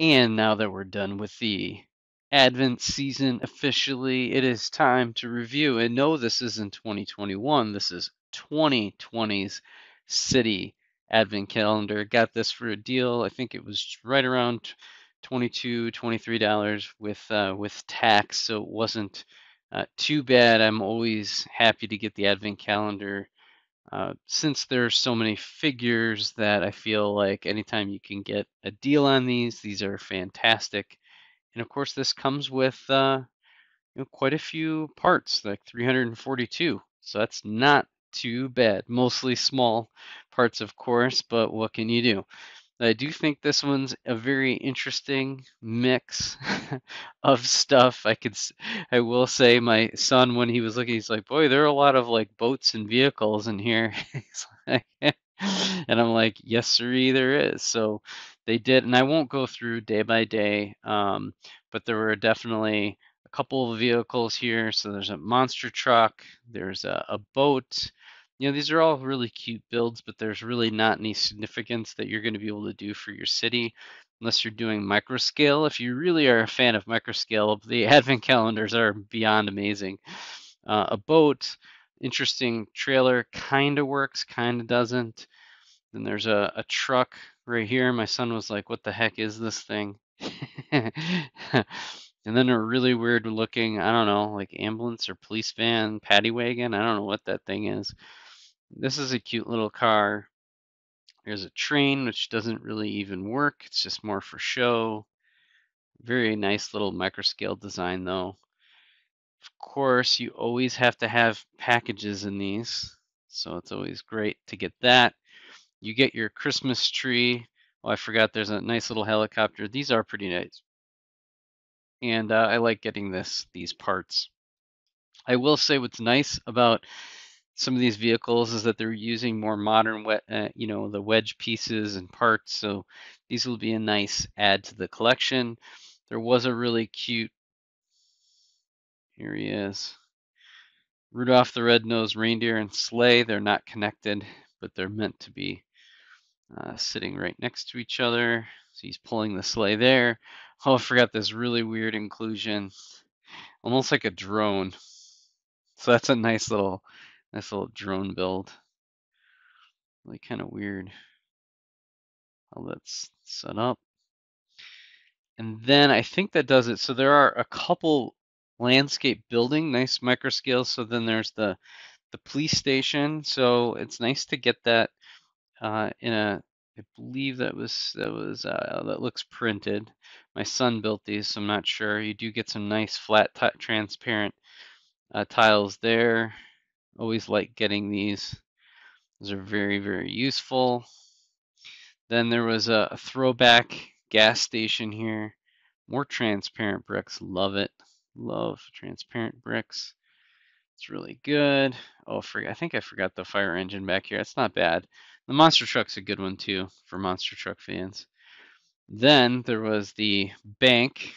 And now that we're done with the Advent season officially, it is time to review. And no, this isn't 2021, this is 2020's City Advent Calendar. Got this for a deal. I think it was right around $22, $23 with tax, so it wasn't too bad. I'm always happy to get the Advent Calendar since there's so many figures that I feel like anytime you can get a deal on these are fantastic. And of course, this comes with quite a few parts, like 342. So that's not too bad. Mostly small parts, of course, but what can you do? I do think this one's a very interesting mix of stuff. I will say my son, when he was looking, he's like, boy, there are a lot of like boats and vehicles in here. He's like, and I'm like, yes, sirree, there is. So they did, and I won't go through day by day, but there were definitely a couple of vehicles here. So there's a monster truck, there's a boat. These are all really cute builds, but there's really not any significance that you're going to be able to do for your city unless you're doing micro scale. If you really are a fan of micro scale, the advent calendars are beyond amazing. A boat, interesting trailer, kind of works, kind of doesn't. Then there's a truck right here. My son was like, what the heck is this thing? And then a really weird looking, I don't know, like ambulance or police van, paddy wagon. I don't know what that thing is. This is a cute little car. There's a train, which doesn't really even work. It's just more for show. Very nice little microscale design, though. Of course, you always have to have packages in these, so it's always great to get that. You get your Christmas tree. Oh, I forgot there's a nice little helicopter. These are pretty nice. And I like getting these parts. I will say what's nice about some of these vehicles is that they're using more modern, the wedge pieces and parts. So these will be a nice add to the collection. There was a really cute, here he is, Rudolph the Red-Nosed Reindeer and sleigh. They're not connected, but they're meant to be sitting right next to each other. So he's pulling the sleigh there. Oh, I forgot this really weird inclusion, almost like a drone. So that's a nice little drone build. Really kind of weird how that's set up. And then I think that does it. So there are a couple landscape building, nice micro scales. So then there's the police station. So it's nice to get that in a, I believe that looks printed. My son built these, so I'm not sure. You do get some nice flat transparent tiles there. Always like getting these. Those are very, very useful. Then there was a throwback gas station here. More transparent bricks. Love it. Love transparent bricks. It's really good. Oh, I think I forgot the fire engine back here. It's not bad. The monster truck's a good one too for monster truck fans. Then there was the bank.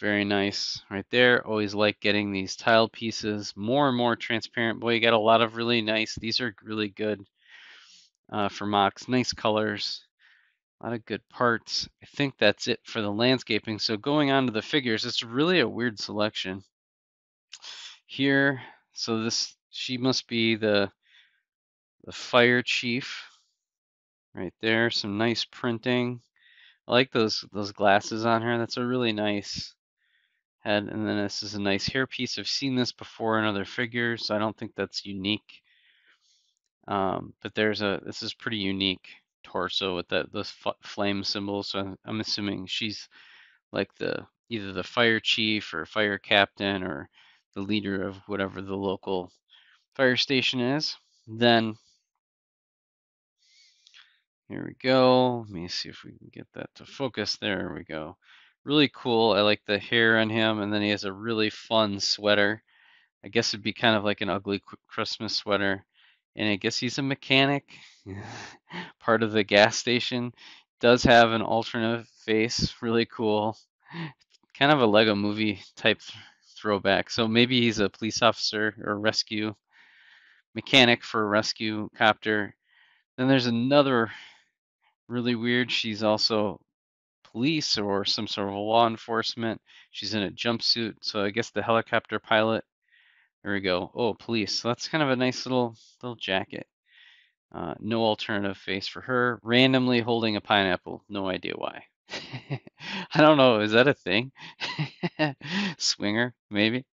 Very nice right there. Always like getting these tile pieces. More and more transparent. Boy, you got a lot of really nice. These are really good for mocks. Nice colors. A lot of good parts. I think that's it for the landscaping. So going on to the figures, it's really a weird selection here. So she must be the fire chief right there. Some nice printing. I like those glasses on her. That's a really nice head. And then this is a nice hairpiece. I've seen this before in other figures, so I don't think that's unique. But this is pretty unique torso with those flame symbols. So I'm assuming she's like either the fire chief or fire captain or the leader of whatever the local fire station is. Then here we go. Let me see if we can get that to focus. There we go. Really cool. I like the hair on him, and then he has a really fun sweater. I guess it'd be kind of like an ugly Christmas sweater. And I guess he's a mechanic, part of the gas station. Does have an alternate face, really cool. Kind of a Lego movie type throwback. So maybe he's a police officer or rescue mechanic for a rescue copter. Then there's another really weird. She's also police or some sort of law enforcement. She's in a jumpsuit, so I guess the helicopter pilot. There we go. Oh, police. So that's kind of a nice little jacket. No alternative face for her. Randomly holding a pineapple. No idea why. I don't know. Is that a thing? Swinger, maybe?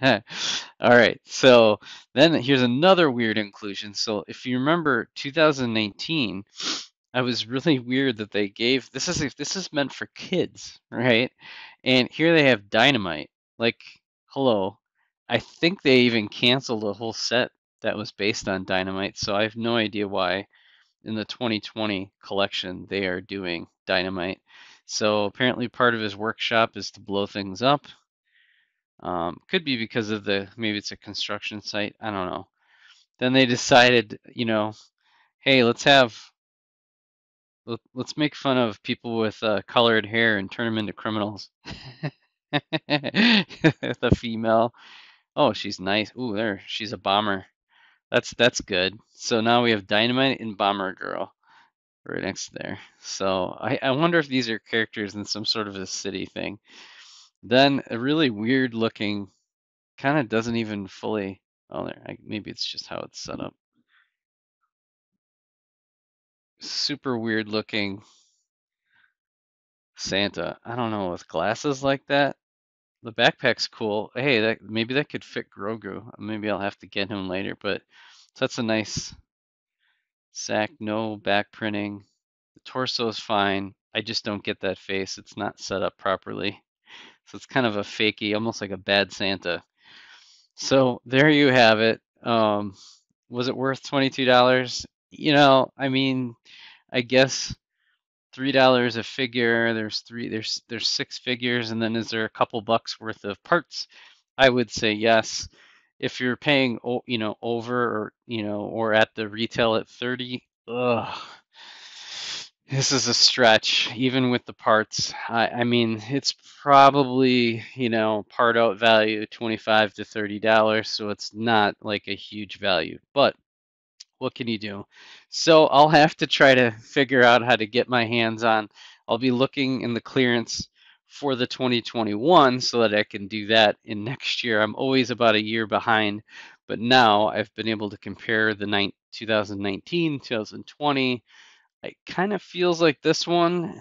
All right. So then here's another weird inclusion. So if you remember 2019, I was really weird that they gave this is meant for kids, right? And here they have dynamite. Like, hello. I think they even canceled a whole set that was based on dynamite, so I have no idea why in the 2020 collection they are doing dynamite. So apparently part of his workshop is to blow things up. Could be because of maybe it's a construction site. I don't know. Then they decided, hey, let's make fun of people with colored hair and turn them into criminals. The female. Oh, she's nice. Ooh, she's a bomber. That's good. So now we have Dynamite and Bomber Girl right next to there. So I wonder if these are characters in some sort of a city thing. Then a really weird looking, kind of doesn't even fully. Oh, maybe it's just how it's set up. Super weird looking Santa. I don't know, with glasses like that. The backpack's cool. Hey, maybe that could fit Grogu. Maybe I'll have to get him later, but that's a nice sack, no back printing. The torso is fine. I just don't get that face. It's not set up properly. So it's kind of a fakey, almost like a bad Santa. So there you have it. Was it worth $22? I mean, I guess $3 a figure. There's six figures, and then is there a couple bucks worth of parts? I would say yes. If you're paying, over or at the retail at 30, ugh, this is a stretch, even with the parts. I mean, it's probably, part out value $25 to $30, so it's not like a huge value. But what can you do? So I'll have to try to figure out how to get my hands on. I'll be looking in the clearance for the 2021 so that I can do that in next year. I'm always about a year behind, but now I've been able to compare the 2019, 2020. It kind of feels like this one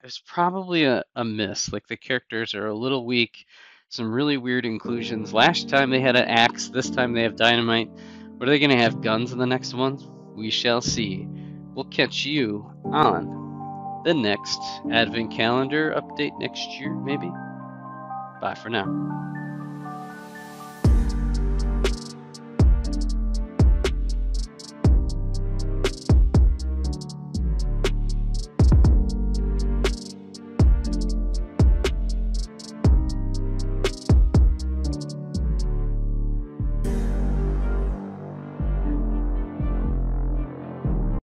is probably a miss. Like the characters are a little weak. Some really weird inclusions. Last time they had an axe, this time they have dynamite. What are they going to have guns in the next one? We shall see. We'll catch you on the next Advent Calendar update next year, maybe. Bye for now.